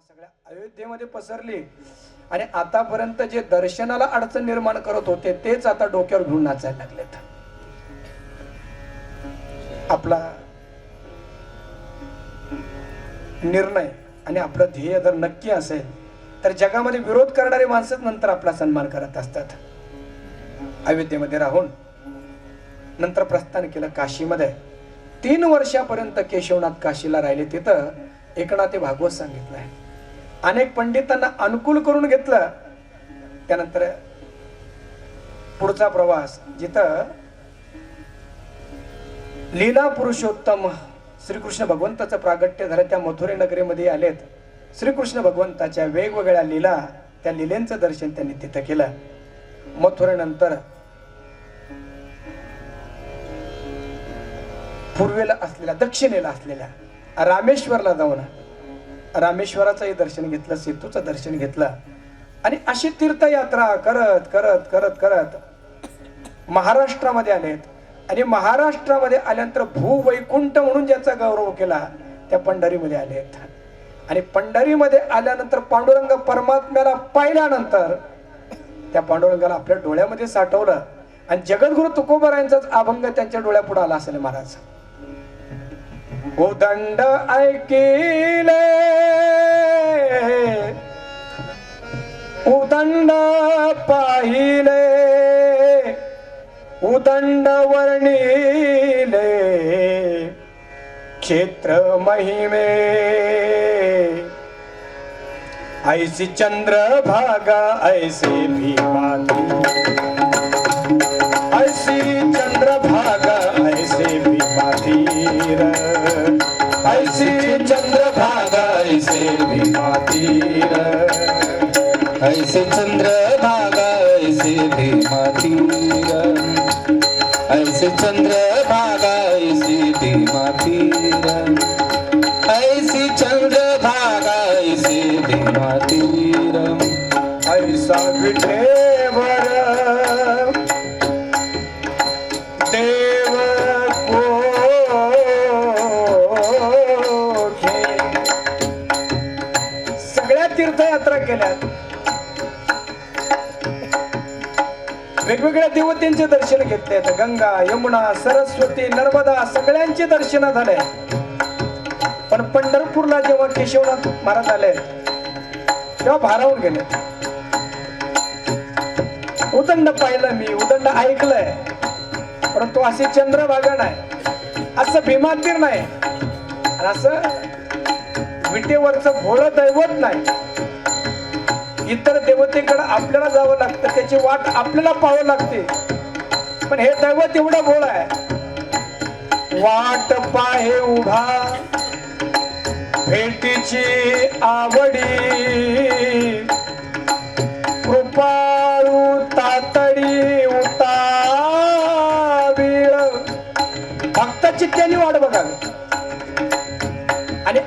सगळ्या अयोध्येमध्ये पसरली आणि आतापर्यंत जे दर्शनाला अडचण निर्माण करत होते तेच आता डोक्यावर घेऊन नाचायला लागलेत. आपला निर्णय आणि आपलं ध्येय जर नक्की असेल तर जगामध्ये विरोध करणारे माणसं नंतर आपला सन्मान करत असतात. अयोध्येमध्ये राहून नंतर प्रस्थान केलं काशीमध्ये. 3 वर्षापर्यंत केशवनाथ काशीला राहिले. तिथं एकनाथ भागवत सांगितलंय. अनेक पंडितांना अनुकूल करून घेतलं. त्यानंतर पुढचा प्रवास जिथं लीला पुरुषोत्तम श्रीकृष्ण भगवंताचं प्रागट्य झालं त्या मथुरे नगरीमध्ये आलेत. श्रीकृष्ण भगवंताच्या वेगवेगळ्या लीला, त्या लीलेंचं दर्शन त्यांनी तिथं केलं. मथुरेनंतर पूर्वेला असलेल्या, दक्षिणेला असलेल्या रामेश्वरला जाऊन रामेश्वराचंही दर्शन घेतलं, सेतूचं दर्शन घेतलं आणि अशी तीर्थयात्रा करत करत करत करत महाराष्ट्रामध्ये आलेत. आणि महाराष्ट्रामध्ये आल्यानंतर भूवैकुंठ म्हणून ज्याचा गौरव केला त्या पंढरीमध्ये आलेत. आणि पंढरीमध्ये आल्यानंतर पांडुरंग परमात्म्याला पाहिल्यानंतर त्या पांडुरंगाला आपल्या डोळ्यामध्ये साठवलं आणि जगद्गुरु तुकोबारायांचाच अभंग त्यांच्या डोळ्यापुढे आला असेल महाराज. उदंड ऐकिले उदंड पाहिले उदंड वर्णिले क्षेत्र महिमे ऐसी चंद्रभागा ऐसे भीमाती ऐसी चंद्रभागा ऐसे भीमातीर ऐसी चंद्रभागा ऐसे भीमातीर ऐसे चंद्रभागा ऐसे भीमातीर ऐसे चंद्रभागा ऐसे भीमातीर ऐसी चंद्रभागा ऐसे भीमातीर ऐसा विठेवर देव कोठे. सगळ्या तीर्थयात्रा केल्यात. वेगवेगळ्या देवतेंचे दर्शन घेतले. गंगा, यमुना, सरस्वती, नर्मदा सगळ्यांचे दर्शन झाले. पण पंढरपूरला जेव्हा केशवनाथ महाराज आले तेव्हा भारावून गेले. उदंड पाहिलं मी, उदंड ऐकलंय, परंतु असे चंद्रभागा नाही, असं भीमातीर नाही, आणि असं विटेवरचं भोळं दैवत नाही. इतर देवतेकडे आपल्याला जावं लागतं, त्याची वाट आपल्याला पाहावं लागते. पण हे दैवत एवढं भोळ आहे. वाट पाहे उभा भेटीची आवडी कृपाळू तातडी उतावीळ. भक्ताची त्यांनी वाट बघावी. आणि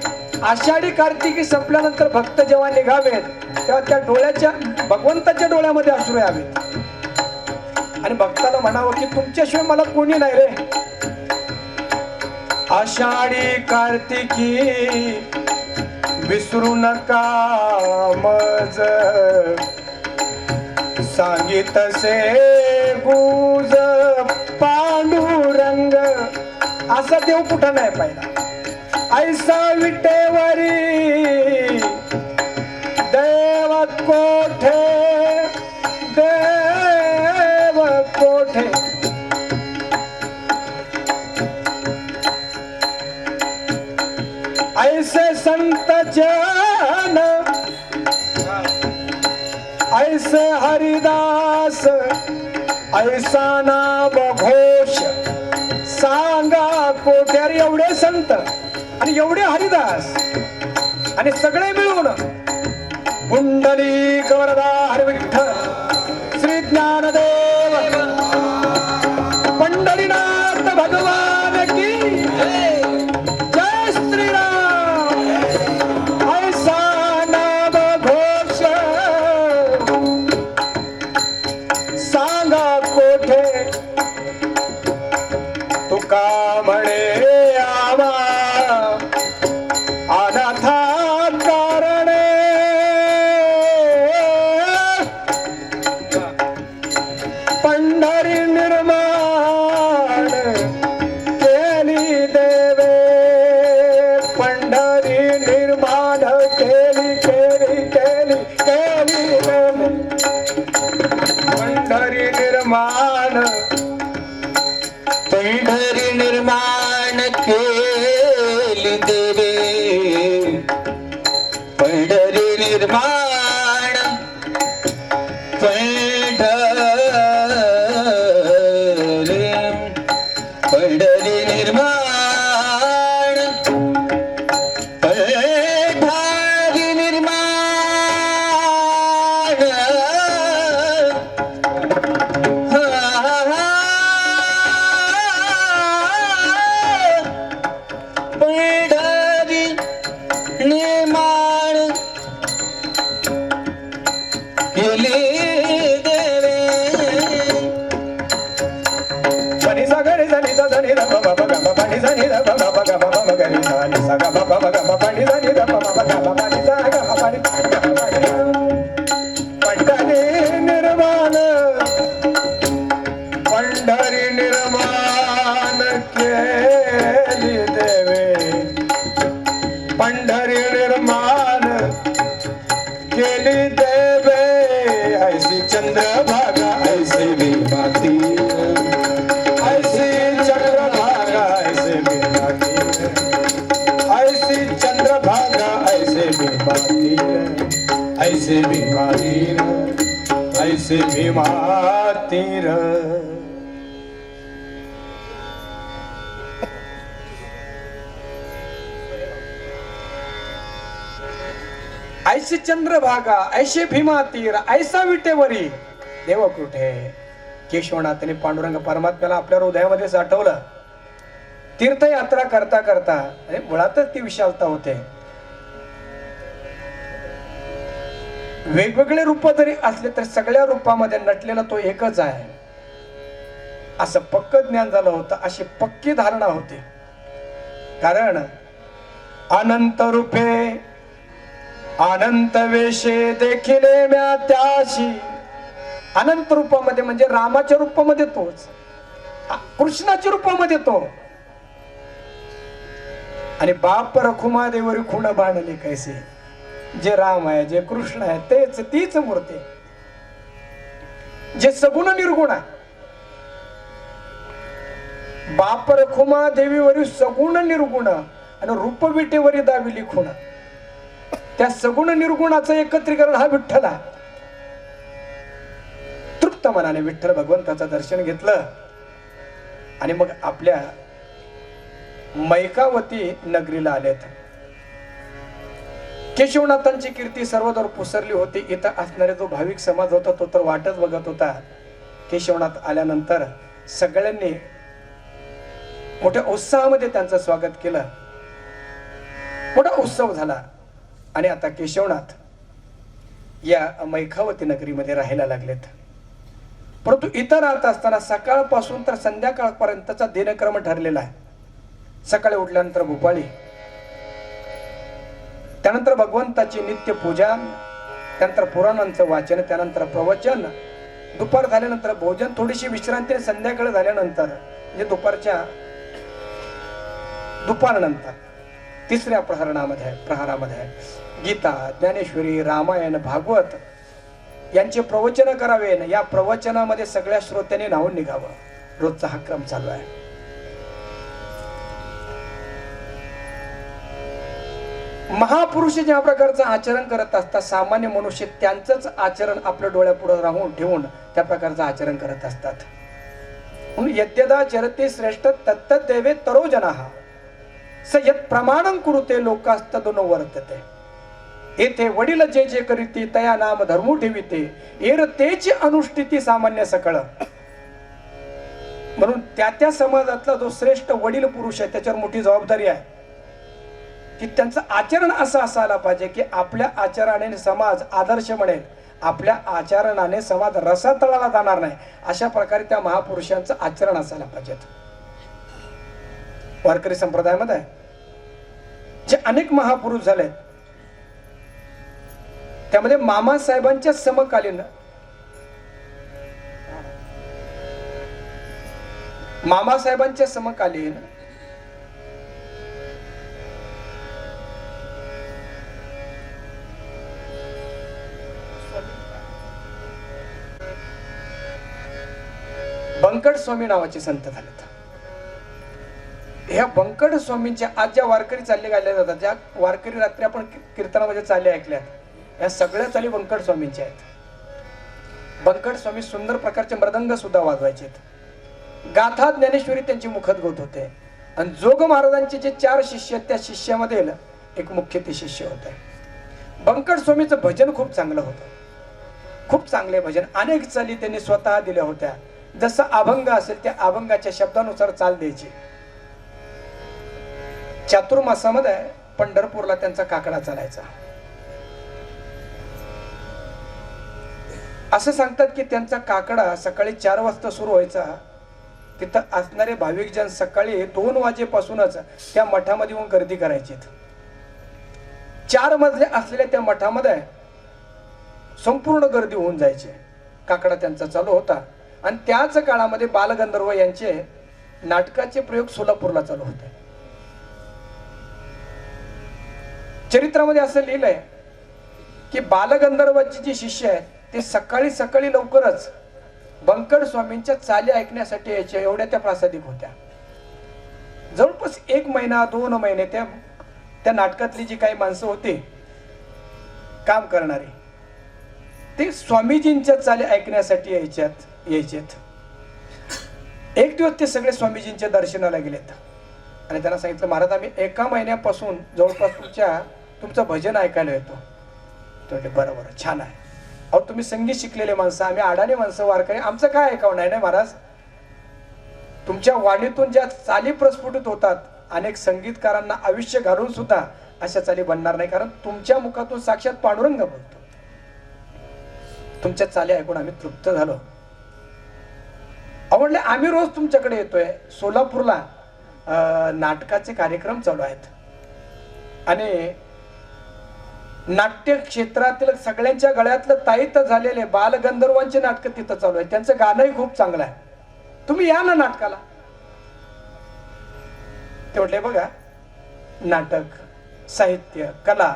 आषाढी कार्तिकी संपल्यानंतर भक्त जेव्हा निघावेत तेव्हा त्या डोळ्याच्या, भगवंताच्या डोळ्यामध्ये अश्रू यावेत आणि भक्ताला म्हणावं की तुमच्याशिवाय मला कोणी नाही रे. आषाढी कार्तिकी विसरू नका मज सांगितसे गुज पांडुरंग. असा देव कुठं नाही पाहिला. ऐसा विटेवरी देव कोठे देव कोठे. ऐसे संत जन ऐसे हरिदास ऐसा नाम घोष सांगा कोठे. अरे एवढे संत आणि एवढे हरिदास आणि सगळे मिळून पुंडलिक वरदा हरी विठ्ठल श्री ज्ञानदेव पंढरीनाथ भगवान की जय श्रीराम. ऐसा नाम घोष सांगा कोठे तुका म्हणे आवा अनाथा कारणे निर्माण केली केली केली केली पंढरी निर्माण पंढरी निर्माण केली देवे पंढरी निर्माण पंढरी निर्माण पंढरी निर्माण पंढरी निर्माण केली देवे पनी सागरी जनी जनी रा बाबा बाबा पनी जनी रा बाबा बाबा बाबा गरी जनी सागा बाबा बाबा पनी जनी रा बाबा बाबा पनी सागा पनी पंढरी निर्माण पंढरी निर्माण केली देवे पंढरी निर्माण केली देवे ऐसी चंद्रभागा ऐसी भीमा तीर ऐसी चंद्रभागा ऐसे भीमा तीर ऐसी चंद्रभागा ऐसे भीमा तीर ऐसे भीमा तीर ऐसे भीमा तीर ऐशी चंद्रभागा ऐशी भीमा तीर ऐसा विटेवरी देव कुठे केशवनाथाने पांडुरंग परमात्म्याला आपल्या हृदयामध्ये साठवलं. तीर्थयात्रा करता करता आणि मुळातच ती विशालता होते. वेगवेगळे रूप जरी असले तर सगळ्या रूपामध्ये नटलेला तो एकच आहे असं पक्क ज्ञान झालं होतं. अशी पक्की धारणा होती. कारण अनंत रूपे अनंत वेशे देखिले म्या त्याशी. अनंत रूपामध्ये म्हणजे रामाच्या रूपामध्ये तोच, कृष्णाच्या रूपामध्ये तो. आणि बाप रखुमा देवरी खुण बांधले कैसे. जे राम आहे जे कृष्ण आहे तेच तीच मूर्ती. जे सगुण निर्गुण आहे. बाप रखुमा देवीवरी सगुण निर्गुण आणि रूपविटेवरी दाविली खुण. त्या सगुण निर्गुणाचं एकत्रीकरण हा विठ्ठल आहे. तृप्त मनाने विठ्ठल भगवंताचं दर्शन घेतलं आणि मग आपल्या मैकावती नगरीला आलेत. केशवनाथांची कीर्ती सर्वदूर पसरली होती. इथं असणारे जो भाविक समाज होता तो तर वाटच बघत होता. केशवनाथ आल्यानंतर सगळ्यांनी मोठ्या उत्साहामध्ये त्यांचं स्वागत केलं. मोठा उत्सव झाला आणि आता केशवनाथ या मैखावती नगरीमध्ये राहायला लागलेत. परंतु इथं राहत असताना सकाळपासून तर संध्याकाळपर्यंतचा दिनक्रम ठरलेला आहे. सकाळी उठल्यानंतर भोपाळी, त्यानंतर भगवंताची नित्य पूजा, त्यानंतर पुराणांचं वाचन, त्यानंतर प्रवचन, दुपार झाल्यानंतर भोजन, थोडीशी विश्रांती, संध्याकाळ झाल्यानंतर म्हणजे दुपारनंतर तिसऱ्या प्रहारामध्ये गीता, ज्ञानेश्वरी, रामायण, भागवत यांचे प्रवचन करावे. या प्रवचनामध्ये सगळ्या श्रोत्यांनी न्हावून निघावं. रोजचा हा क्रम चालू आहे. महापुरुष ज्या प्रकारचं आचरण करत असतात सामान्य मनुष्य त्यांचंच आचरण आपल्या डोळ्यापुढे राहून ठेवून त्या प्रकारचं आचरण करत असतात. म्हणून यद्यदा चरते श्रेष्ठ तत्त देवे तरो जनाः स यत् प्रमाणं कुरुते लोकास्तदुन वर्तते. येथे वडील जे जे करीती तया नाम धर्मू ठेविते एर तेच अनुष्ठिती सामान्य सकळ. म्हणून त्या समाजातला जो श्रेष्ठ वडील पुरुष आहे त्याच्यावर मोठी जबाबदारी आहे की त्यांचं आचरण असं असायला पाहिजे की आपल्या आचरणाने समाज आदर्श बनेल. आपल्या आचरणाने समाज रसातळाला जाणार नाही. अशा प्रकारे त्या महापुरुषांचं आचरण असायला पाहिजे. वारकरी संप्रदायामध्ये जे अनेक महापुरुष झाले त्यामध्ये मामासाहेबांच्या समकालीन बंकट स्वामी नावाचे संत झालेत. ह्या बंकट स्वामींच्या आज ज्या वारकरी चालले गायल्या जातात, ज्या वारकरी रात्री आपण कीर्तनामध्ये चालले ऐकल्यात, ह्या सगळ्या चाली बंकट स्वामींच्या आहेत. बंकट स्वामी सुंदर प्रकारचे मृदंग सुद्धा वाजवायचे. गाथा ज्ञानेश्वरी त्यांची मुखद्गोत होते. आणि जोग महाराजांचे जे 4 शिष्य आहेत, त्या शिष्यामध्ये एक मुख्य ते शिष्य होते. बंकट स्वामीचं भजन खूप चांगलं होतं. खूप चांगले भजन अनेक चाली त्यांनी स्वतः दिल्या होत्या. जसं अभंग असेल त्या अभंगाच्या शब्दानुसार चाल द्यायची. चातुर्मासामध्ये पंढरपूरला त्यांचा काकडा चालायचा. असं सांगतात की त्यांचा काकडा सकाळी 4 वाजता सुरू व्हायचा. तिथं असणारे भाविक जन सकाळी 2 वाजेपासूनच त्या मठामध्ये येऊन गर्दी करायची. 4 मजले असलेल्या त्या मठामध्ये संपूर्ण गर्दी होऊन जायची. काकडा त्यांचा चालू होता. आणि त्याच काळामध्ये बालगंधर्व यांचे नाटकाचे प्रयोग सोलापूरला चालू होते. चरित्रामध्ये असं लिहिलंय की बालगंधर्वाची जी शिष्य आहेत ते सकाळी सकाळी लवकरच बंकट स्वामींच्या चाली ऐकण्यासाठी यायच्या. एवढ्या त्या प्रासादिक होत्या. जवळपास 1 महिना 2 महिने त्या नाटकातली जी काही माणसं होती काम करणारी, ते स्वामीजींच्या चाली ऐकण्यासाठी यायचेत. एक दिवस ते सगळे स्वामीजींच्या दर्शनाला गेलेत आणि त्यांना सांगितलं, महाराज आम्ही 1 महिन्यापासून जवळपास तुमचं भजन ऐकायला येतो. ते म्हटले बरोबर छान आहे. अहो तुम्ही संगीत शिकलेले माणसं, आम्ही अडाणी माणसं वारकरी, आमचं काय ऐकावं नाही महाराज. तुमच्या वाणीतून ज्या चाली प्रस्फुटित होतात, अनेक संगीतकारांना आयुष्य घालून सुद्धा अशा चाली बनणार नाही. कारण तुमच्या मुखातून साक्षात पांडुरंग बोलतो. तुमच्या चाली ऐकून आम्ही तृप्त झालो. म्हणले आम्ही रोज तुमच्याकडे येतोय. सोलापूरला नाटकाचे कार्यक्रम चालू आहेत आणि नाट्य क्षेत्रातील सगळ्यांच्या गळ्यातलं ताईत झालेले बालगंधर्वांचे नाटक तिथं चालू आहे. त्यांचं गाणंही खूप चांगलं आहे. तुम्ही या ना नाटकाला. ते म्हटले बघा, नाटक, साहित्य, कला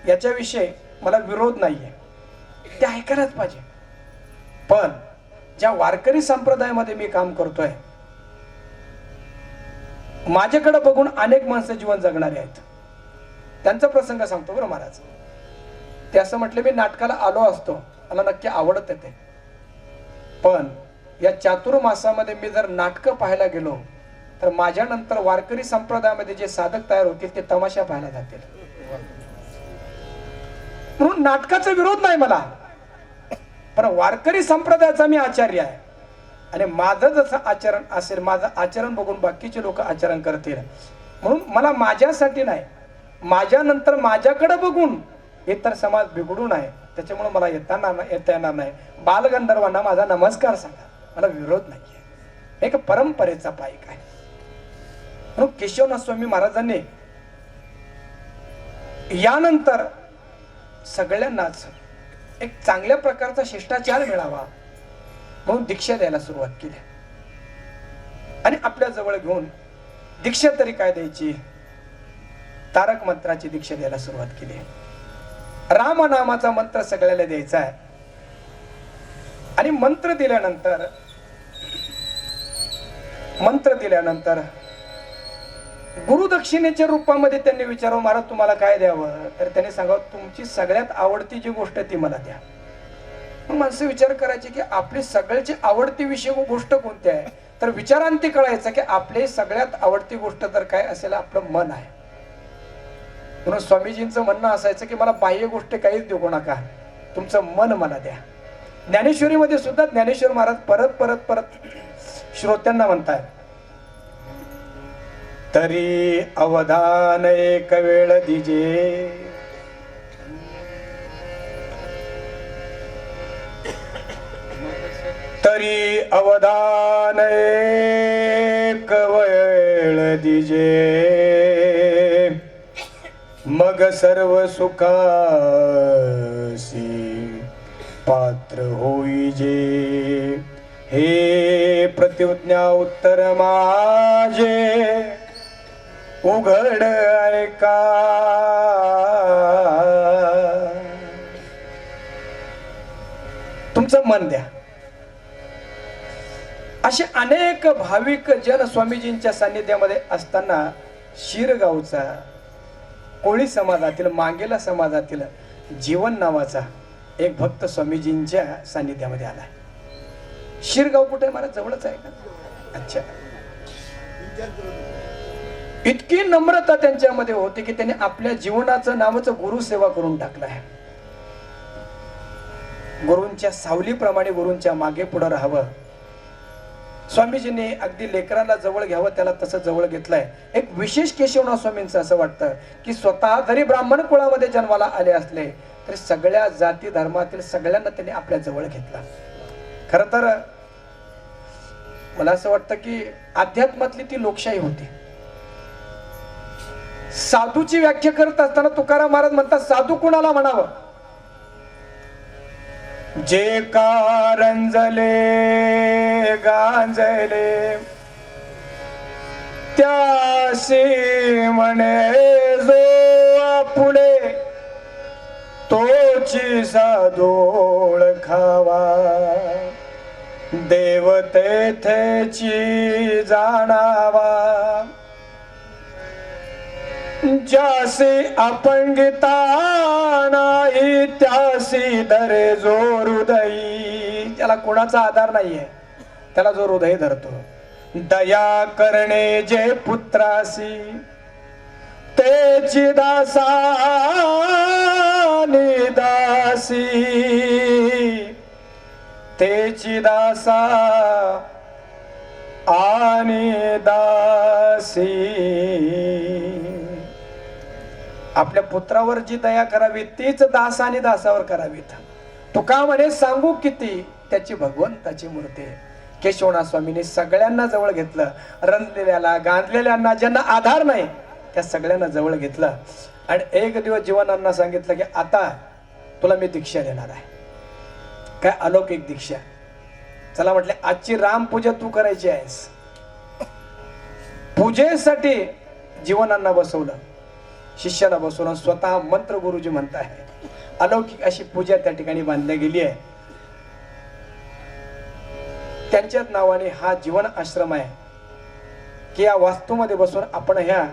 याच्याविषयी मला विरोध नाहीये, ते ऐकायलाच पाहिजे. पण ज्या वारकरी संप्रदायामध्ये मी काम करतोय, माझ्याकडे बघून अनेक माणसं जीवन जगणारे आहेत. त्यांचा प्रसंग सांगतो बरं महाराज. ते असं म्हटले, मी नाटकाला आलो असतो, मला नक्की आवडत ते, पण या चातुर्मासामध्ये मी जर नाटकं पाहायला गेलो तर माझ्या नंतर वारकरी संप्रदायामध्ये जे साधक तयार होतील ते तमाशा पाहायला जातील. म्हणून नाटकाचा विरोध नाही मला, पण वारकरी संप्रदायाचा मी आचार्य आहे आणि माझं जसं आचरण असेल, माझं आचरण बघून बाकीचे लोक आचरण करतील. म्हणून मला माझ्यासाठी नाही, माझ्या नंतर माझ्याकडे बघून इतर समाज बिघडू नये, त्याच्यामुळे मला येता येणार नाही. बालगंधर्वांना माझा नमस्कार सांगा, मला विरोध नाहीये. एक परंपरेचा पाईक आहे. म्हणून केशवनाथ स्वामी महाराजांनी यानंतर सगळ्यांनाच एक चांगल्या प्रकारचा शिष्टाचार मिळावा म्हणून दीक्षा द्यायला सुरुवात केली. आणि आपल्या जवळ घेऊन दीक्षा तरी काय द्यायची, तारक मंत्राची दीक्षा द्यायला सुरुवात केली. रामनामाचा मंत्र सगळ्याला द्यायचा आहे. आणि मंत्र दिल्यानंतर गुरुदक्षिणेच्या रूपामध्ये त्यांनी विचारावं, महाराज तुम्हाला काय द्यावं? तर त्यांनी सांगावं, तुमची सगळ्यात आवडती जी गोष्ट ती मला द्या. मग माणसं विचार करायची की आपली सगळ्याची आवडती विषय गोष्ट कोणती आहे? तर विचारांती कळायचं की आपली सगळ्यात आवडती गोष्ट तर काय असेल, आपलं मन आहे. म्हणून स्वामीजींचं म्हणणं असायचं की मला बाह्य गोष्टी काहीच देऊ नका, तुमचं मन मला द्या. ज्ञानेश्वरीमध्ये सुद्धा ज्ञानेश्वर महाराज परत श्रोत्यांना म्हणताय, तरी अवधान एक वेळ दिजे, तरी अवधान एक वेळ दिजे, मग सर्व सुखासी पात्र होईजे. हे प्रतिज्ञा उत्तर माझे उघड ऐका. तुमचं मन द्या. असे अनेक भाविक जन स्वामीजींच्या सान्निध्यामध्ये असताना शिरगावचा कोळी समाजातील मांगेला समाजातील जीवन नावाचा एक भक्त स्वामीजींच्या सान्निध्यामध्ये आलाय. शिरगाव कुठे मला जवळच आहे का? अच्छा. इतकी नम्रता त्यांच्यामध्ये होती की त्यांनी आपल्या जीवनाचं नावाचं गुरु सेवा करून टाकलं आहे. गुरूंच्या सावलीप्रमाणे गुरूंच्या मागे पुढे राहावं. स्वामीजींनी अगदी लेकराला जवळ घ्यावं, त्याला तसं जवळ घेतलंय. एक विशेष केशवनाथ स्वामींचं असं वाटतं की स्वतः जरी ब्राह्मण कुळामध्ये जन्माला आले असले तरी सगळ्या जाती धर्मातील सगळ्यांना त्यांनी आपल्या जवळ घेतला. खर तर मला असं वाटतं की अध्यात्मातली ती लोकशाही होती. साधूची व्याख्या करत असताना तुकाराम महाराज म्हणतात, साधू कुणाला म्हणावं? जे कारंजले गांजले त्यासी म्हणे जो आपुले तोची साधोळ खावा देव तेथेची जाणावा ज्यासी अपंगिता नाही त्यासी धरे जो हृदयी. त्याला कोणाचा आधार नाहीये, त्याला जो हृदय धरतो. दया करणे जे पुत्रासी तेची दासा दासी तेची दासा आणि दासी. आपल्या पुत्रावर जी दया करावी तीच दास आणि दासावर करावीत. तुका म्हणे सांगू किती त्याची भगवंताची मूर्ती. केशवनाथ स्वामींनी सगळ्यांना जवळ घेतलं. रंजलेल्याला गांजलेल्यांना ज्यांना आधार नाही त्या सगळ्यांना जवळ घेतलं. आणि एक दिवस जीवनांना सांगितलं की आता तुला मी दीक्षा देणार आहे. काय अलौकिक दीक्षा. चला म्हटले आजची रामपूजा तू करायची आहेस. पूजेसाठी जीवनांना बसवलं, शिष्याला बसवलं. स्वतः मंत्र गुरुजी म्हणताय अलौकिक अशी पूजा त्या ठिकाणी बांधली गेली आहे. त्यांच्याच नावाने हा जीवन आश्रम आहे की या वास्तूमध्ये बसून आपण ह्या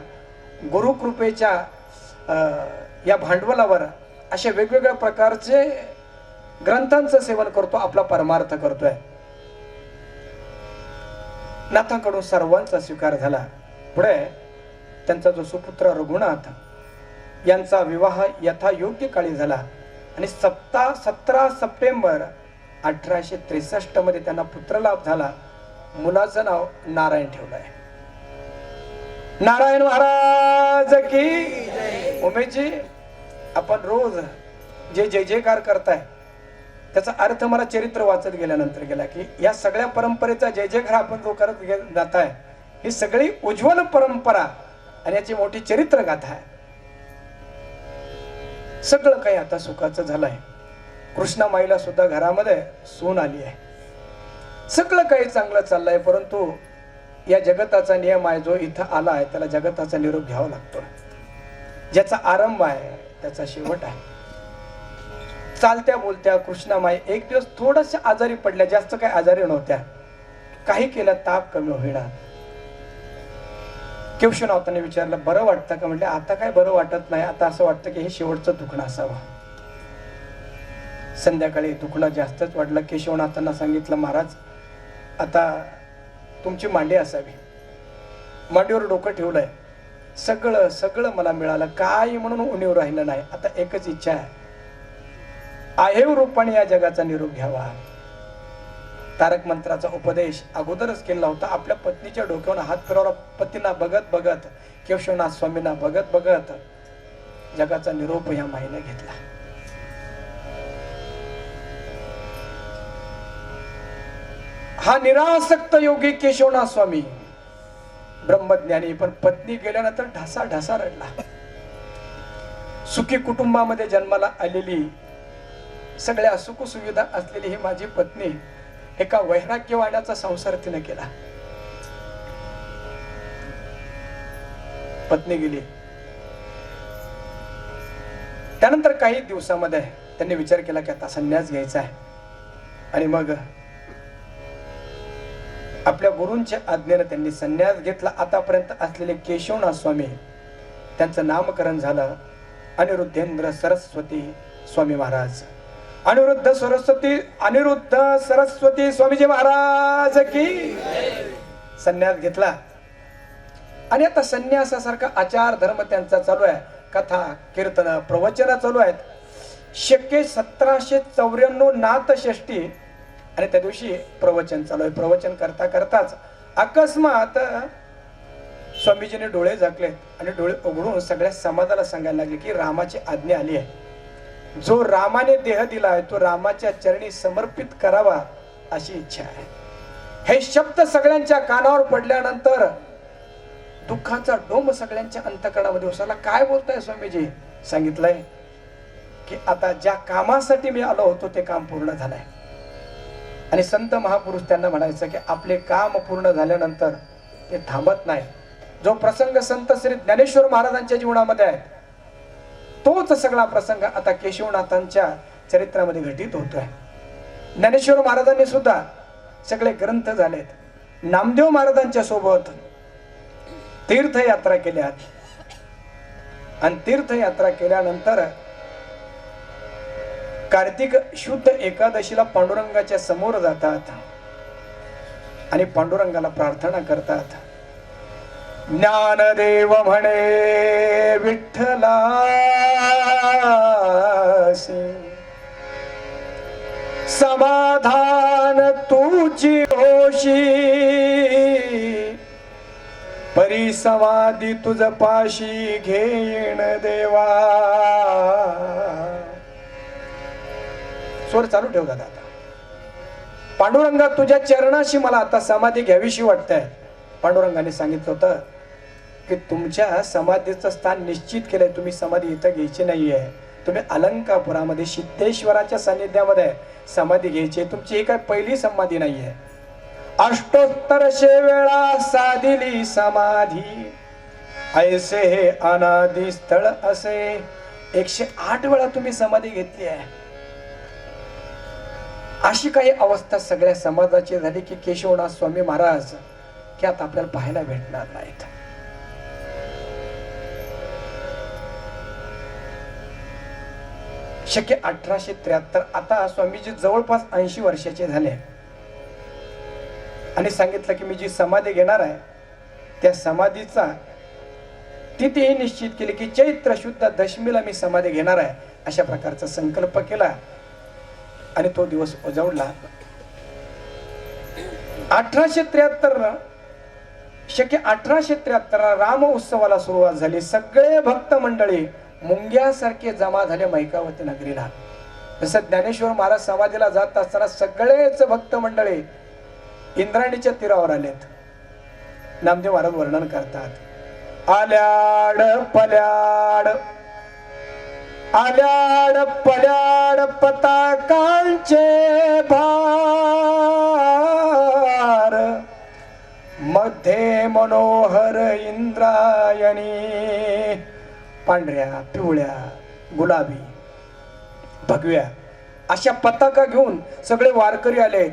गुरुकृपेच्या या भांडवलावर अशा वेगवेगळ्या प्रकारचे ग्रंथांचं सेवन करतो, आपला परमार्थ करतोय. नाथांकडून सर्वांचा स्वीकार झाला. पुढे त्यांचा जो सुपुत्र रघुनाथ यांचा विवाह यथायोग्य काळी झाला आणि 17 सप्टेंबर 1863 मध्ये त्यांना पुत्रलाभ झाला. मुलाचं नाव नारायण ठेवलंय. नारायण महाराज की. उमेशजी, आपण रोज जे जय जयकार करताय त्याचा अर्थ मला चरित्र वाचत गेल्यानंतर गेला की या सगळ्या परंपरेचा जय जयकार आपण जो करत जाताय ही सगळी उज्ज्वल परंपरा आणि याची मोठी चरित्र गाथा आहे. सगळं काही आता सुखाचं झालंय. कृष्णामाईला सुद्धा घरामध्ये सून आली आहे. सगळं काही चांगलं चाललंय. परंतु या जगताचा नियम आहे, जो इथं आला आहे त्याला जगताचा निरोप घ्यावा लागतो. ज्याचा आरंभ आहे त्याचा शेवट आहे. चालत्या बोलत्या कृष्णामाई एक दिवस थोडस आजारी पडल्या. जास्त काही आजारी नव्हत्या. काही केलं ताप कमी होईना. केशवनाथांनी विचारलं बरं वाटतं का? म्हटलं आता काय बरं वाटत नाही, आता असं वाटतं की हे शेवटचं दुखणं असावं. संध्याकाळी दुखणं जास्तच वाटलं. केशवनाथांना सांगितलं महाराज आता तुमची मांडी असावी. मांडीवर डोकं ठेवलंय. सगळं सगळं मला मिळालं, काय म्हणून उणीव राहिलं नाही. आता एकच इच्छा आहे रूपाने या जगाचा निरोप घ्यावा. तारक मंत्राचा उपदेश अगोदरच केला होता. आपल्या पत्नीच्या डोक्यावर हात फिरवला. पतींना बघत बघत, केशवनाथ स्वामींना बघत बघत जगाचा निरोप या माईने घेतला. हा निरासक्त योगी केशवनाथ स्वामी ब्रह्मज्ञानी, पण पत्नी गेल्यानंतर ढासा ढासा रडला. सुखी कुटुंबामध्ये जन्माला आलेली, सगळ्या सुख सुविधा असलेली ही माझी पत्नी एका वैराग्यवाण्याचा संसार तिने केला. पत्नी गेली. त्यानंतर काही दिवसामध्ये त्यांनी विचार केला की आता संन्यास घ्यायचा आहे. आणि मग आपल्या गुरूंच्या आज्ञेने त्यांनी संन्यास घेतला. आतापर्यंत असलेले केशवनाथ स्वामी त्यांचं नामकरण झालं अनिरुद्धेंद्र सरस्वती स्वामी महाराज. अनिरुद्ध सरस्वती स्वामीजी महाराज की. संन्यास घेतला आणि आता संन्यासासारखा आचार धर्म त्यांचा चालू आहे. कथा कीर्तन प्रवचन चालू आहेत. शके 1794 नाथषष्ठी आणि त्या दिवशी प्रवचन चालू आहे. प्रवचन करता करताच अकस्मात स्वामीजीने डोळे झाकलेत आणि डोळे उघडून सगळ्या समाजाला सांगायला लागले की रामाची आज्ञा आली आहे. जो रामाने देह दिला आहे तो रामाच्या चरणी समर्पित करावा अशी इच्छा आहे. हे शब्द सगळ्यांच्या कानावर पडल्यानंतर दुःखाचा डोंब सगळ्यांच्या अंतकरणामध्ये उसळला. काय बोलताय स्वामीजी? सांगितलंय की आता ज्या कामासाठी मी आलो होतो ते काम पूर्ण झालंय. आणि संत महापुरुष त्यांना म्हणायचं की आपले काम पूर्ण झाल्यानंतर ते थांबत नाही. जो प्रसंग संत श्री ज्ञानेश्वर महाराजांच्या जीवनामध्ये आहे तोच सगळा प्रसंग आता केशवनाथांच्या चरित्रामध्ये घटित होतोय. ज्ञानेश्वर महाराजांनी सुद्धा सगळे ग्रंथ झालेत. नामदेव महाराजांच्या सोबत तीर्थयात्रा केल्यात आणि तीर्थयात्रा केल्यानंतर कार्तिक शुद्ध एकादशीला पांडुरंगाच्या समोर जातात आणि पांडुरंगाला प्रार्थना करतात. ज्ञानदेव म्हणे विठ्ठलासी समाधान तुझी होशी परिसमाधी तुझ पाशी घेण देवा. स्वर चालू ठेव दादा. पांडुरंगा तुझ्या चरणाशी मला आता समाधी घ्यावीशी वाटतंय. पांडुरंगाने सांगितलं होतं की तुमच्या समाधीचं स्थान निश्चित केलंय. तुम्ही समाधी इथं घ्यायची नाहीये. तुम्ही अलंकापुरामध्ये सिद्धेश्वराच्या सानिध्यामध्ये समाधी घ्यायची. तुमची ही काय पहिली समाधी नाहीये. अष्टोत्तरशे वेळा साधिली समाधी ऐसे हे अनादि स्थळ असे. 108 वेळा तुम्ही समाधी घेतली आहे. अशी काही अवस्था सगळ्या समाजाची झाली की केशवनाथ स्वामी महाराज की आता आपल्याला पाहायला भेटणार नाहीत. शके 1873. आता स्वामीजी जवळपास 80 वर्षाचे झाले आणि सांगितलं की मी जी समाधी घेणार आहे त्या समाधीचा तिथीही निश्चित केली की चैत्र शुद्ध दशमीला मी समाधी घेणार आहे. अशा प्रकारचा संकल्प केला आणि तो दिवस उजवला. 1873 शके 1873 राम उत्सवाला सुरुवात झाली. सगळे भक्त मंडळी मुंग्यासारखे जमा झाले मैकावती नगरीला. जसं ज्ञानेश्वर महाराज समाधीला जात असताना सगळेच भक्त मंडळी इंद्रायणीच्या तीरावर आलेत. नामदेव महाराज वर्णन करतात. आल्याड पल्याड आल्याड पल्याड पताकांचे भार मध्ये मनोहर इंद्रायणी. पांढऱ्या पिवळ्या गुलाबी भगव्या अशा पताका घेऊन सगळे वारकरी आलेत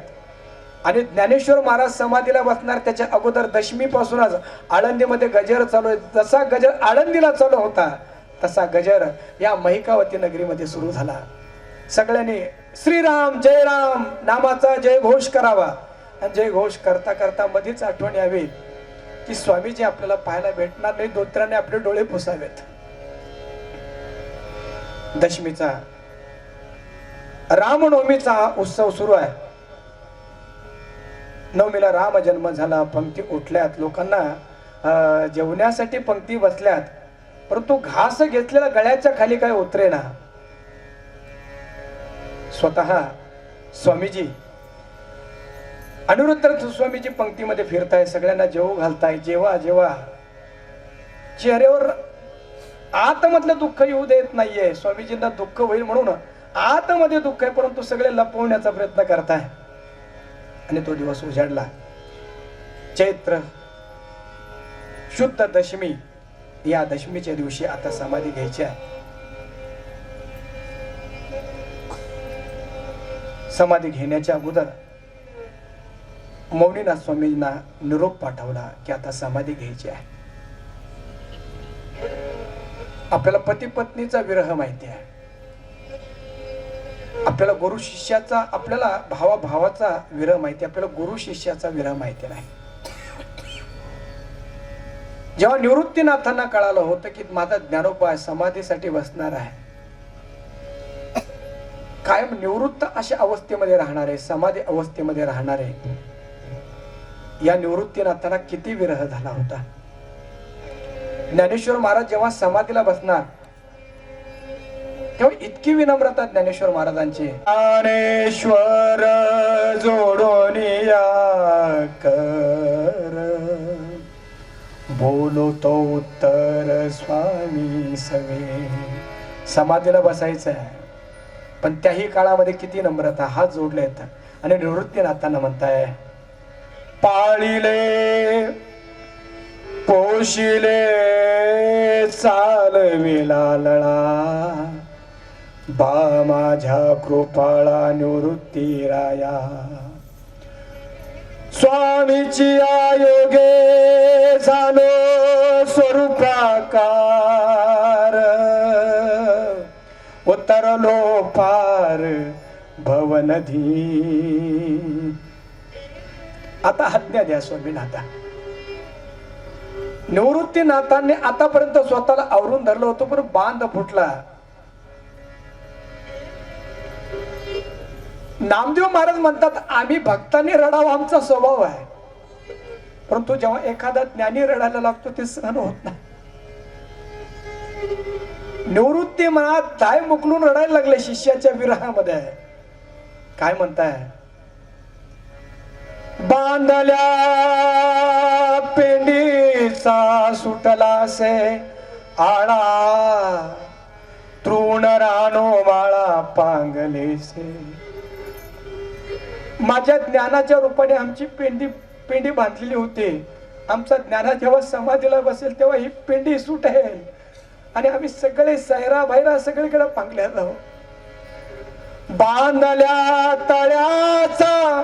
आणि ज्ञानेश्वर महाराज समाधीला बसणार त्याच्या अगोदर दशमी पासूनच आळंदीमध्ये गजर चालू आहे. जसा गजर आळंदीला चालू होता तसा गजर या महिकावती नगरीमध्ये सुरू झाला. सगळ्यांनी श्रीराम जय राम नामाचा जय घोष करावा. आणि जय घोष करता करता मध्येच आठवण यावी की स्वामीजी आपल्याला पाहायला भेटणार नाही. दोत्राने आपले डोळे पुसावेत. दशमीचा रामनवमीचा उत्सव सुरू आहे. नवमीला राम जन्म झाला. पंक्ती उठल्यात. लोकांना जेवण्यासाठी पंक्ती बसल्यात. परंतु घास घेतलेला गळ्याच्या खाली काय उतरेना. स्वतः स्वामीजी अनिरुद्ध स्वामीजी पंक्तीमध्ये फिरताय. सगळ्यांना जेवू घालताय. जेवा जेवा. चेहऱ्यावर आतमधलं दुःख येऊ देत नाहीये. स्वामीजींना दुःख होईल म्हणून आतमध्ये दुःख आहे परंतु सगळे लपवण्याचा प्रयत्न करताय. आणि तो दिवस उजाडला. चैत्र शुद्ध दशमी. या दशमीच्या दिवशी आता समाधी घ्यायची आहे. समाधी घेण्याच्या अगोदर मौनीनाथ स्वामींना निरोप पाठवला की आता समाधी घ्यायची आहे. आपल्याला पती पत्नीचा विरह माहिती आहे, आपल्याला गुरु शिष्याचा, आपल्याला भावा भावाचा विरह माहिती, आपल्याला गुरु शिष्याचा विरह माहिती नाही. जेव्हा निवृत्तीनाथांना कळालं होतं की माझा ज्ञानोबा समाधीसाठी बसणार आहे, कायम निवृत्त अशा अवस्थेमध्ये राहणार आहे, समाधी अवस्थेमध्ये राहणार आहे, या निवृत्तीनाथांना किती विरह झाला होता. ज्ञानेश्वर महाराज जेव्हा समाधीला बसणार तेव्हा इतकी विनम्रता ज्ञानेश्वर महाराजांची. ज्ञानेश्वर जोडून या कर, बोलो तो उत्तर स्वामी सवे. समाधीला बसायचं आहे, पण त्याही काळामध्ये किती नम्रता, हात जोडले आहेत आणि निवृत्तीनाथांना म्हणताय, पाळिले पोशिले चालविला लळा, बा माझ्या कृपाळा निवृत्ती राया. स्वामीची आयोगे झालो स्वरूपाकार, उतरलो पार भवनधी. आता आज्ञा द्या स्वामीनाथा. निवृत्तीनाथांनी आतापर्यंत स्वतःला आवरून धरलं होतं, पण बांध फुटला. नामदेव महाराज म्हणतात, आम्ही भक्तांनी रडावा आमचा स्वभाव आहे, परंतु जेव्हा एखादा ज्ञानी रडायला लागतो ते सहन होत नाही. निवृत्ती मनात दाय मुकलून रडायला लागले शिष्याच्या विरहामध्ये. काय म्हणताय, बांधल्या पेंडीचा सुटला से आळा, तृण रानो माळा पांगले से. माझ्या ज्ञानाच्या रूपाने आमची पेंडी बांधलेली होती. आमचा ज्ञाना जेव्हा समाधीला बसेल तेव्हा ही पेंडी सुटेल आणि आम्ही सगळे सैरा भैरा सगळीकडे पांगल्या जाऊ. बांधल्या तळ्याचा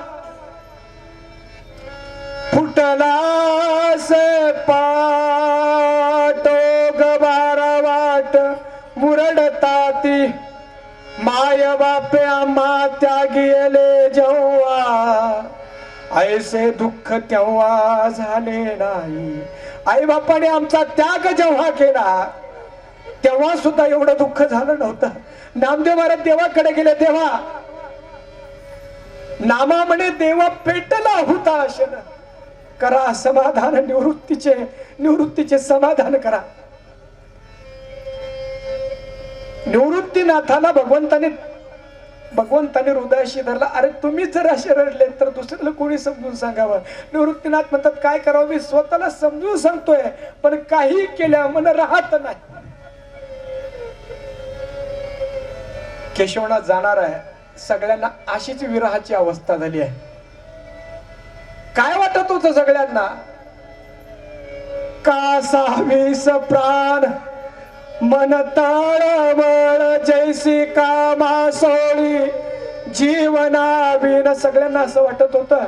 फुटला से पाटो गबारा वाट मुरडता ती. माय बापे आम्हा त्याग गेले जेव्हा, ऐसे दुःख तेव्हा झाले नाही. आई बापाने आमचा त्याग जेव्हा केला तेव्हा सुद्धा एवढं दुःख झालं नव्हतं. नामदेव महाराज देवाकडे गेले तेव्हा नामा म्हणे देवा पेटला होता अशन. करा समाधान, निवृत्तीचे समाधान करा. निवृत्तीनाथाला भगवंताने हृदयाशी धरला. अरे तुम्ही जर असे रडले तर दुसऱ्याला कोणी समजून सांगावं. निवृत्तीनाथ म्हणतात, काय करावं, मी स्वतःला समजून सांगतोय पण काही केल्या मन राहत नाही. केशवनाथ जाणार आहे, सगळ्यांना अशीच विरहाची अवस्था झाली आहे. काय वाटत होतं सगळ्यांना, कासावीस प्राण मन ताळमळ जैसी कामा सोळी जीवना बिन. सगळ्यांना असं वाटत होतं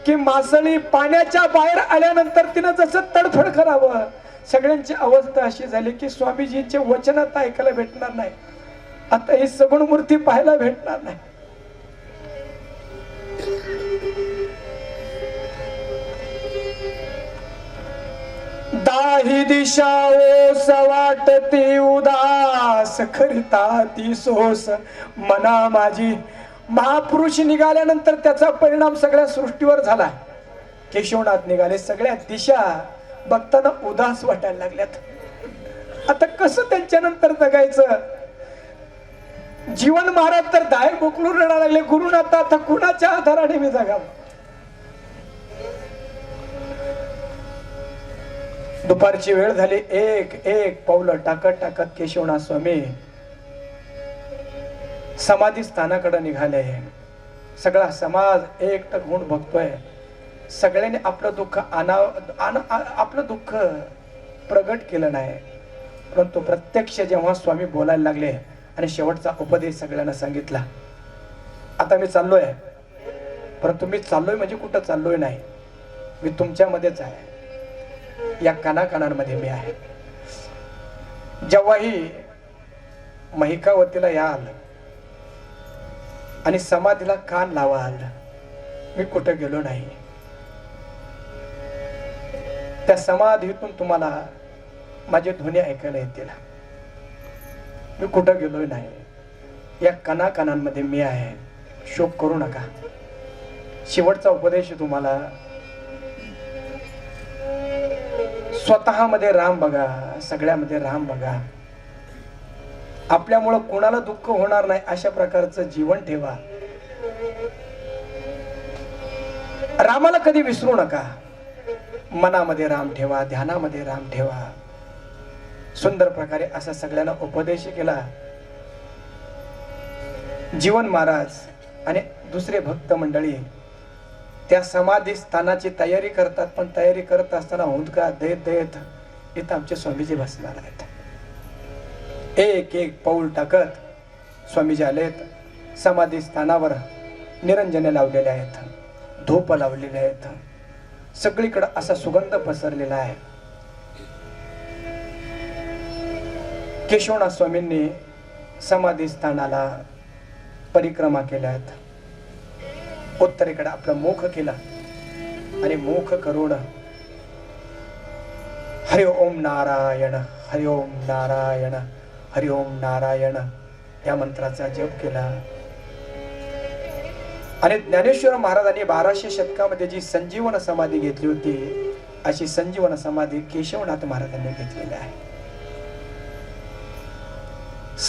की मासळी पाण्याच्या बाहेर आल्यानंतर तिनं जसं तडफड करावं. सगळ्यांची अवस्था अशी झाली की स्वामीजींचे वचन आता ऐकायला भेटणार नाही, आता ही सगुण मूर्ती पाहायला भेटणार नाही. दाही दिशा ओस वाटती उदास, खरिता ती सोस मना माझी. महापुरुष निघाल्यानंतर त्याचा परिणाम सगळ्या सृष्टीवर झाला. केशवनाथ निघाले, सगळ्या दिशा बघताना उदास वाटायला लागल्यात. आता कसं त्यांच्यानंतर जगायचं. जीवन महाराज तर दाय बोकलून रडायला लागले, गुरुनाथ आता कुणाच्या आधाराने मी जगावं. दुपारची वेळ झाली. एक पावलं टाकत केशवनाथ स्वामी समाधी स्थानाकडे निघाले. सगळा समाज एकटक होऊन बघतोय. सगळ्यांनी आपलं दुःख प्रगट केलं नाही, परंतु प्रत्यक्ष जेव्हा स्वामी बोलायला लागले आणि शेवटचा उपदेश सगळ्यांना सांगितला, आता मी चाललोय परंतु मी चाललोय म्हणजे कुठं चाललोय नाही, मी तुमच्यामध्येच आहे, या कानाकानांमध्ये मी आहे. जेव्हाही महिकावतीला याल आणि समाधीला कान लावाल, मी कुठं गेलो नाही. त्या समाधीतून तुम्हाला माझे ध्वनी ऐकायला येतील. मी कुठं गेलोय नाही, या कानाकानांमध्ये मी आहे. शोक करू नका. शेवटचा उपदेश तुम्हाला, स्वतःमध्ये राम बघा, सगळ्यामध्ये राम बघा. आपल्यामुळं कोणाला दुःख होणार नाही अशा प्रकारचं जीवन ठेवा. रामाला कधी विसरू नका. मनामध्ये राम ठेवा, ध्यानामध्ये राम ठेवा. सुंदर प्रकारे असा सगळ्यांना उपदेश केला. जीवन महाराज आणि दुसरे भक्त मंडळी त्या समाधी स्थानाची तयारी करतात, पण तयारी करत असताना हुंदका देत देत इथं आमचे स्वामीजी बसणार आहेत. एक एक पाऊल टाकत स्वामीजी आलेत. समाधी स्थानावर निरंजने लावलेले आहेत, धूप लावलेले आहेत, सगळीकडे असा सुगंध पसरलेला आहे. केशवनाथ स्वामींनी समाधी स्थानाला परिक्रमा केल्यात. उत्तरेकडे आपलं मुख केलं आणि मुख करून हरि ओम नारायण, हरि ओम नारायण, हरि ओम नारायण या मंत्राचा जप केला. आणि ज्ञानेश्वर महाराजांनी 1200 शतकामध्ये जी संजीवन समाधी घेतली होती, अशी संजीवन समाधी केशवनाथ महाराजांनी घेतलेली आहे.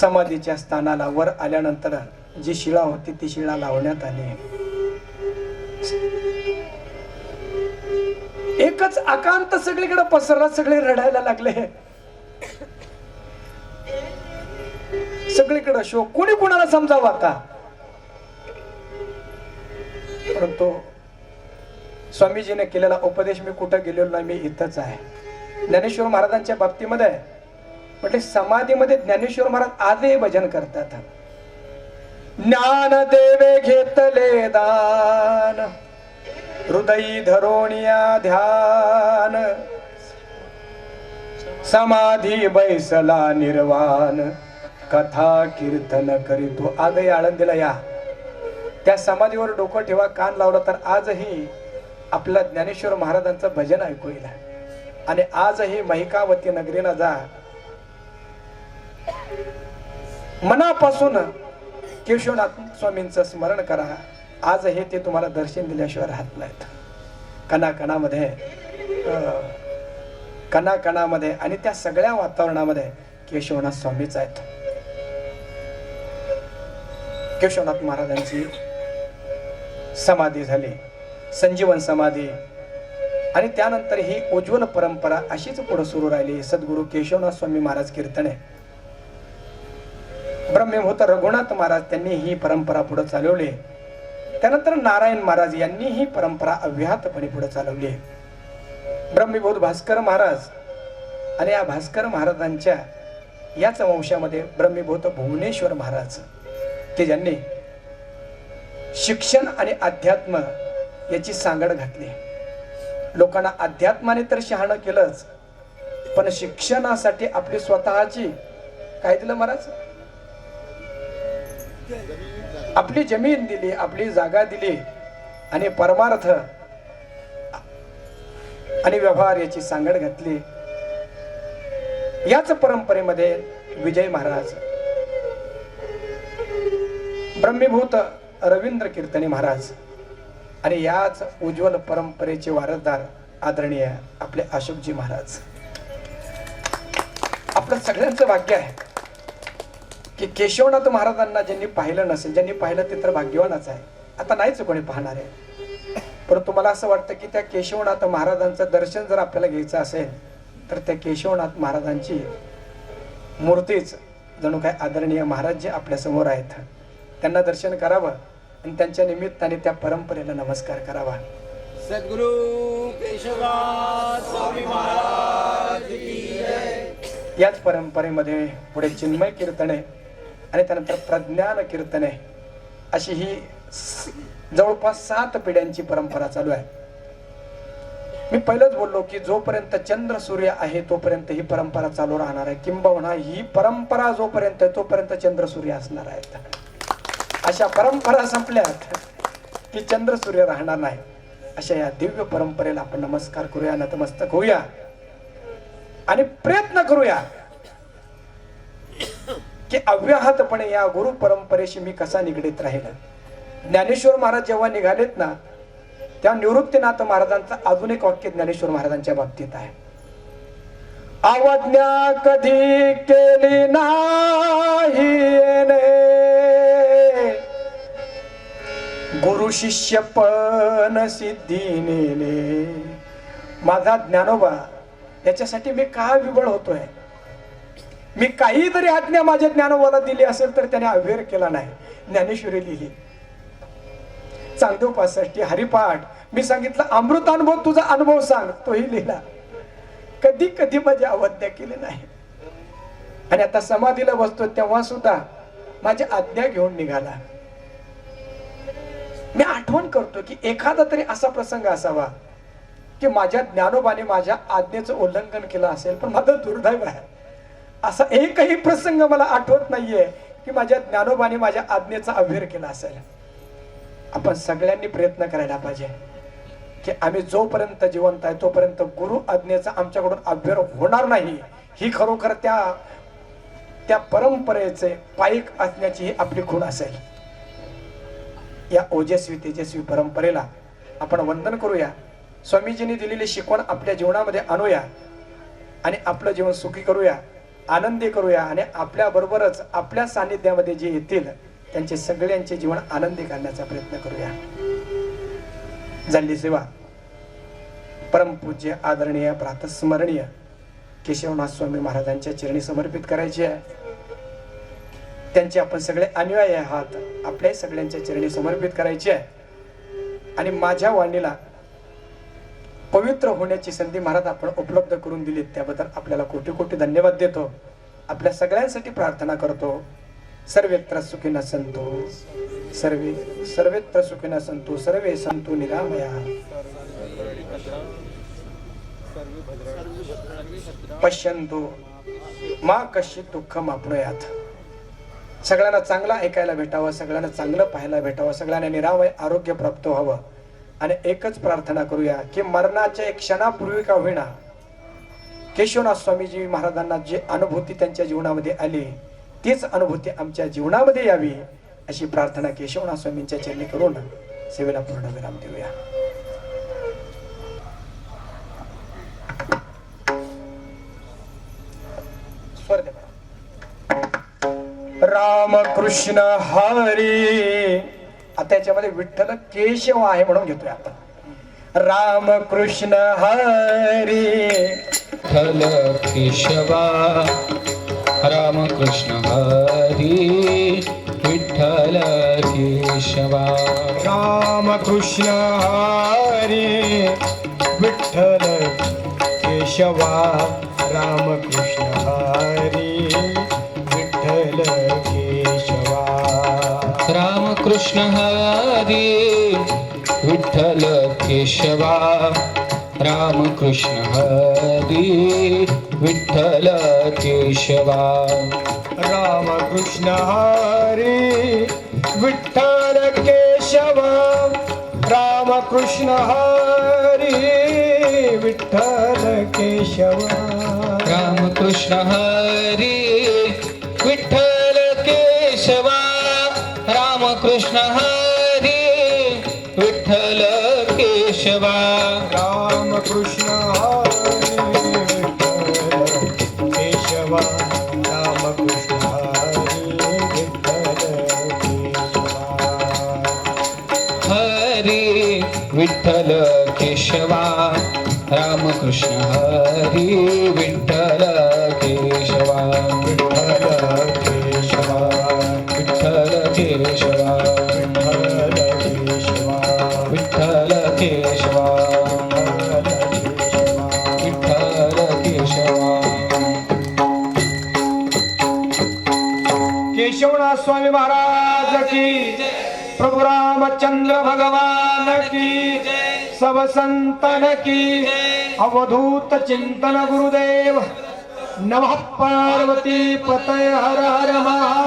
समाधीच्या स्थानाला वर आल्यानंतर जी शिळा होती ती शिळा लावण्यात आली. एकच आकांत सगळीकडे पसरला. सगळे रडायला लागले, सगळीकडे शोक. कोणी कोणाला समजावं आता. परंतु स्वामीजीने केलेला उपदेश, मी कुठं गेलेलो नाही, मी इथंच आहे. ज्ञानेश्वर महाराजांच्या बाबतीमध्ये म्हटले, समाधीमध्ये ज्ञानेश्वर महाराज आजही भजन करतात. ज्ञान देवे घेतले दान, हृदयी धरोनिया ध्यान, समाधी बैसला निर्वाण, कथा कीर्तन करीतो. आजही आळंदीला या, त्या समाधीवर डोकं ठेवा, कान लावला तर आजही आपल्या ज्ञानेश्वर महाराजांचं भजन ऐकू येईल. आणि आजही महिकावती नगरीला जा, मनापासून केशवनाथ स्वामींचं स्मरण करा. आजही ते तुम्हाला दर्शन दिल्याशिवाय राहत नाहीत. कणाकणामध्ये कणाकणामध्ये आणि त्या सगळ्या वातावरणामध्ये केशवनाथ स्वामीच आहेत. केशवनाथ महाराजांची समाधी झाली, संजीवन समाधी. आणि त्यानंतर ही उज्ज्वल परंपरा अशीच पुढे सुरू राहिली. सद्गुरु केशवनाथ स्वामी महाराज कीर्तने, ब्रह्मभूत रघुनाथ महाराज त्यांनी ही परंपरा पुढे चालवली. त्यानंतर नारायण महाराज यांनी ही परंपरा अव्याहतपणे पुढे चालवली. ब्रह्मभूत भास्कर महाराज आणि या भास्कर महाराजांच्या याच वंशामध्ये ब्रह्मभूत भुवनेश्वर महाराज, ते ज्यांनी शिक्षण आणि अध्यात्म याची सांगड घातली. लोकांना अध्यात्माने तर शहाणं केलंच, पण शिक्षणासाठी आपली स्वतःची काय दिलं महाराज, आपली जमीन दिली, आपली जागा दिली आणि परमार्थ आणि व्यवहार याची सांगड घातली. याच परंपरेमध्ये विजय महाराज, ब्रह्मभूत रवींद्र कीर्तनी महाराज आणि याच उज्ज्वल परंपरेचे वारसदार आदरणीय आपले अशोकजी महाराज. आपलं सगळ्यांचं भाग्य आहे की केशवनाथ महाराजांना ज्यांनी पाहिलं नसेल, ज्यांनी पाहिलं ते तर भाग्यवानच आहे. आता नाहीच कोणी पाहणार आहे. परंतु मला असं वाटतं की त्या केशवनाथ महाराजांचं दर्शन जर आपल्याला घ्यायचं असेल तर त्या केशवनाथ महाराजांची मूर्तीच जणू काय आदरणीय महाराज जे आपल्या समोर आहेत त्यांना दर्शन करावं आणि त्यांच्या निमित्ताने त्या परंपरेला नमस्कार करावा. सद्गुरु केशवनाथ स्वामी महाराज की जय. याच परंपरेमध्ये पुढे चिन्मय कीर्तने आणि त्यानंतर प्रज्ञान कीर्तने अशी ही जवळपास 7 पिढ्यांची परंपरा चालू आहे. मी पहिलंच बोललो की जोपर्यंत चंद्र सूर्य आहे तोपर्यंत ही परंपरा चालू राहणार आहे. किंबहुना ही परंपरा जोपर्यंत आहे तोपर्यंत चंद्र सूर्य असणार आहेत. अशा परंपरा संपल्यात की चंद्र सूर्य राहणार नाही. अशा या दिव्य परंपरेला आपण नमस्कार करूया, नतमस्तक होऊया आणि प्रयत्न करूया की अव्याहतपणे या गुरु परंपरेशी मी कसा निगडीत राहील. ज्ञानेश्वर महाराज जेव्हा निघालेत ना, त्या निवृत्तीनाथ महाराजांचं अजून एक वाक्य ज्ञानेश्वर महाराजांच्या बाबतीत आहे. अवज्ञा कधी केली नाही गुरु शिष्य पण सिद्धी नेले. माझा ज्ञानोबा याच्यासाठी मी का विबळ होतोय. मी काहीतरी आज्ञा माझ्या ज्ञानोबाला दिली असेल तर त्याने अव्यय केला नाही. ज्ञानेश्वरी लिहिली, चांगदेव 65 हरिपाठ. मी सांगितलं अमृतानुभव तुझा अनुभव सांग, तोही लिहिला. कधी कधी माझी अवज्ञा केली नाही. आणि आता समाधीला बसतो तेव्हा सुद्धा माझी आज्ञा घेऊन निघाला. मी आठवण करतो की एखादा तरी असा प्रसंग असावा की माझ्या ज्ञानोबाने माझ्या आज्ञेचं उल्लंघन केलं असेल, पण माझं दुर्दैव आहे असा एकही प्रसंग मला आठवत नाहीये की माझ्या ज्ञानोबाने माझ्या आज्ञेचा अव्यय केला असेल. आपण सगळ्यांनी प्रयत्न करायला पाहिजे की आम्ही जोपर्यंत जिवंत आहे तोपर्यंत गुरु आज्ञेचा आमच्याकडून अव्यय होणार नाही. ही खरोखर त्या परंपरेचे पाईक असण्याची ही आपली खूण असेल. या ओजस्वी तेजस्वी परंपरेला आपण वंदन करूया. स्वामीजींनी दिलेली शिकवण आपल्या जीवनामध्ये आणूया आणि आपलं जीवन सुखी करूया, आनंदी करूया आणि आपल्या बरोबरच आपल्या सानिध्यामध्ये जे येतील त्यांचे सगळ्यांचे जीवन आनंदी करण्याचा प्रयत्न करूया. झाली सेवा परमपूज्य आदरणीय प्रातस्मरणीय केशवनाथ स्वामी महाराजांच्या चरणी समर्पित करायची आहे. त्यांचे आपण सगळे अनुयायी आहात, आपल्या सगळ्यांच्या चरणी समर्पित करायची आहे. आणि माझ्या वाणीला पवित्र होण्याची संधी महाराज आपण उपलब्ध करून दिली त्याबद्दल आपल्याला कोटी कोटी धन्यवाद देतो. आपल्या सगळ्यांसाठी प्रार्थना करतो. सर्वेत्र सुखिनः सन्तु सर्वेत्र सुखिनः सन्तु सर्वे सन्तु निरामया पश्यन्तु मा कश्चित् दुःखम् आप्नुयात्. सगळ्यांना चांगलं ऐकायला भेटावं, सगळ्यांना चांगलं पाहायला भेटावं, सगळ्यांना निरामय आरोग्य प्राप्त व्हावं. आणि एकच प्रार्थना करूया की मरणाच्या एक क्षणापूर्वी का होईना केशवनाथ स्वामीजी महाराजांना जी अनुभूती त्यांच्या जीवनामध्ये आली तीच अनुभूती आमच्या जीवनामध्ये यावी अशी प्रार्थना केशवनाथ स्वामींच्या चरणी करून सेवेला पूर्ण विराम देऊया. स्वर दे. राम कृष्ण हरी. आता याच्यामध्ये विठ्ठल केशव आहे म्हणून घेतोय आपण. राम कृष्ण हरी विठ्ठल केशवा राम कृष्ण हरी विठ्ठल केशवा. राम कृष्ण हरी विठ्ठल केशवा. राम कृष्ण हरी विठ्ठल केशवा. राम कृष्ण हरी विठ्ठल केशवा. राम कृष्ण हरी विठ्ठल केशवा. राम कृष्ण हरी विठ्ठल केशवा. राम कृष्ण हरी विठ्ठल केशवा. राम कृष्ण हरी विठ्ठल केशवा. राम कृष्ण हरी विठ्ठल केशवा. राम कृष्ण हरी विठ्ठल केशवा. राम कृष्ण हरी विठ्ठल केशवा. हरी विठ्ठल केशवा. राम कृष्ण हरी विठ्ठल केशवा. विठ्ठल केशवा. विठ्ठल केशवा. विठ्ठल केशवा. विठ्ठल केशवा. विठ्ठल केशवा. केशवनाथ स्वामी महाराज की प्रभु रामचंद्र भगवान की सब संतन की अवधूत चिंतन गुरुदेव नमः पार्वती पतय हर हर महादेव।